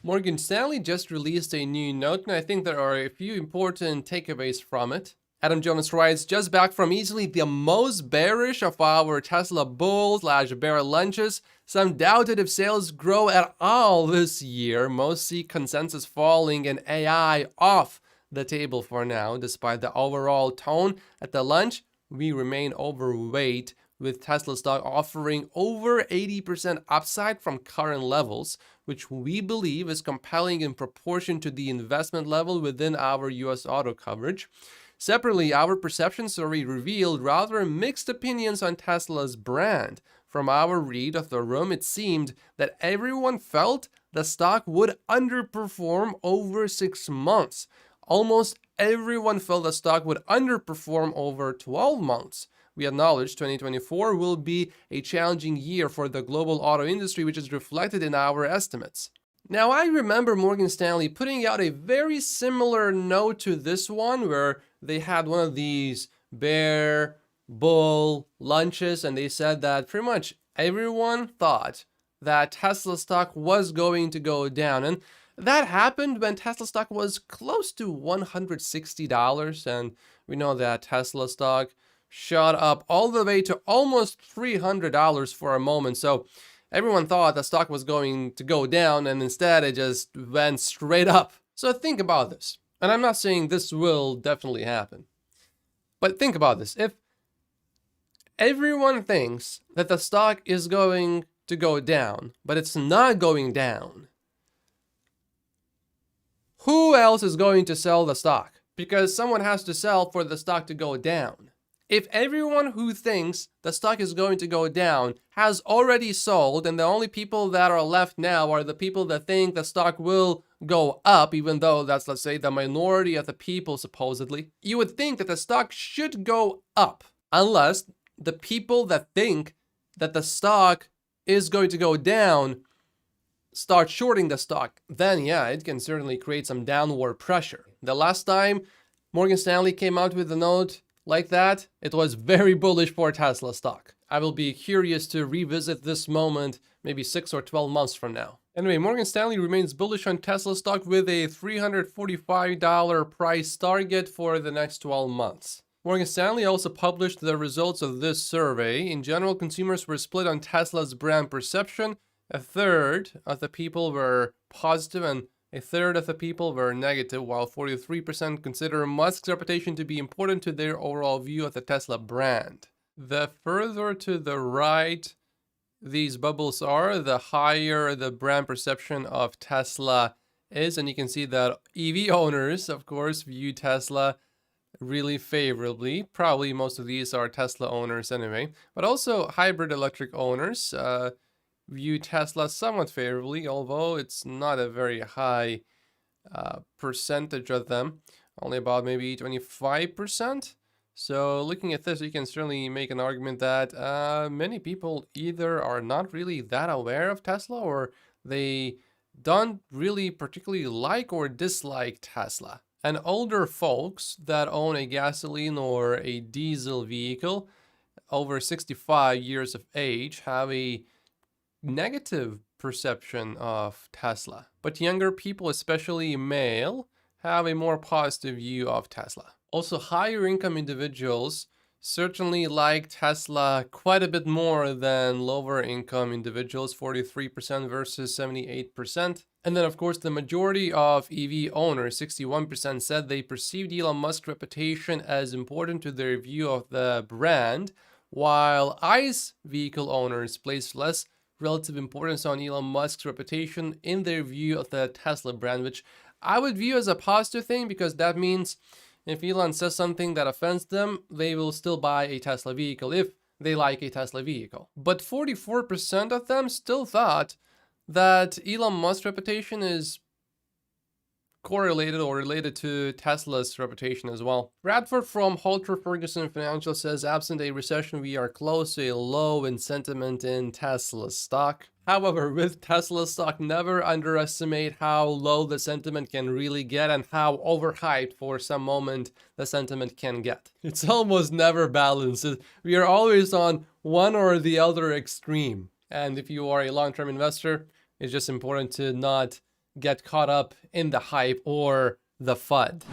Morgan Stanley just released a new note, and I think there are a few important takeaways from it. Adam Jonas writes, just back from easily the most bearish of our Tesla bull/bear lunches. Some doubted if sales grow at all this year. Most see consensus falling and AI off the table for now. Despite the overall tone at the lunch, we remain overweight, with Tesla stock offering over 80% upside from current levels, which we believe is compelling in proportion to the investment level within our US auto coverage. Separately, our perception survey revealed rather mixed opinions on Tesla's brand. From our read of the room, it seemed that everyone felt the stock would underperform over 6 months. Almost everyone felt the stock would underperform over 12 months. We acknowledge 2024 will be a challenging year for the global auto industry, which is reflected in our estimates. Now, I remember Morgan Stanley putting out a very similar note to this one, where they had one of these bear bull lunches, and they said that pretty much everyone thought that Tesla stock was going to go down. And that happened when Tesla stock was close to $160. And we know that Tesla stock shot up all the way to almost $300 for a moment. So everyone thought the stock was going to go down, and instead it just went straight up. So think about this. And I'm not saying this will definitely happen, but think about this. If everyone thinks that the stock is going to go down, but it's not going down, who else is going to sell the stock? Because someone has to sell for the stock to go down. If everyone who thinks the stock is going to go down has already sold, and the only people that are left now are the people that think the stock will go up, even though that's, let's say, the minority of the people supposedly, you would think that the stock should go up, unless the people that think that the stock is going to go down start shorting the stock. Then yeah, it can certainly create some downward pressure. The last time Morgan Stanley came out with a note like that, it was very bullish for Tesla stock. I will be curious to revisit this moment maybe 6 or 12 months from now. Anyway, Morgan Stanley remains bullish on Tesla stock with a $345 price target for the next 12 months. Morgan Stanley also published the results of this survey. In general, consumers were split on Tesla's brand perception. A third of the people were positive and a third of the people were negative, while 43% consider Musk's reputation to be important to their overall view of the Tesla brand. The further to the right these bubbles are, the higher the brand perception of Tesla is. And you can see that EV owners, of course, view Tesla really favorably. Probably most of these are Tesla owners anyway. But also hybrid electric owners view Tesla somewhat favorably, although it's not a very high percentage of them, only about maybe 25%. So looking at this, you can certainly make an argument that many people either are not really that aware of Tesla, or they don't really particularly like or dislike Tesla. And older folks that own a gasoline or a diesel vehicle over 65 years of age have a negative perception of Tesla, but younger people, especially male, have a more positive view of Tesla. Also, higher income individuals certainly like Tesla quite a bit more than lower income individuals, 43% versus 78%. And then, of course, the majority of EV owners, 61%, said they perceived Elon Musk's reputation as important to their view of the brand, while ICE vehicle owners placed less relative importance on Elon Musk's reputation in their view of the Tesla brand, which I would view as a positive thing, because that means if Elon says something that offends them, they will still buy a Tesla vehicle if they like a Tesla vehicle. But 44% of them still thought that Elon Musk's reputation is correlated or related to Tesla's reputation as well. Bradford from Halter Ferguson Financial says, absent a recession, we are close to a low in sentiment in Tesla stock. However, with Tesla stock, never underestimate how low the sentiment can really get and how overhyped for some moment the sentiment can get. It's almost never balanced. We are always on one or the other extreme. And if you are a long-term investor, it's just important to not get caught up in the hype or the FUD.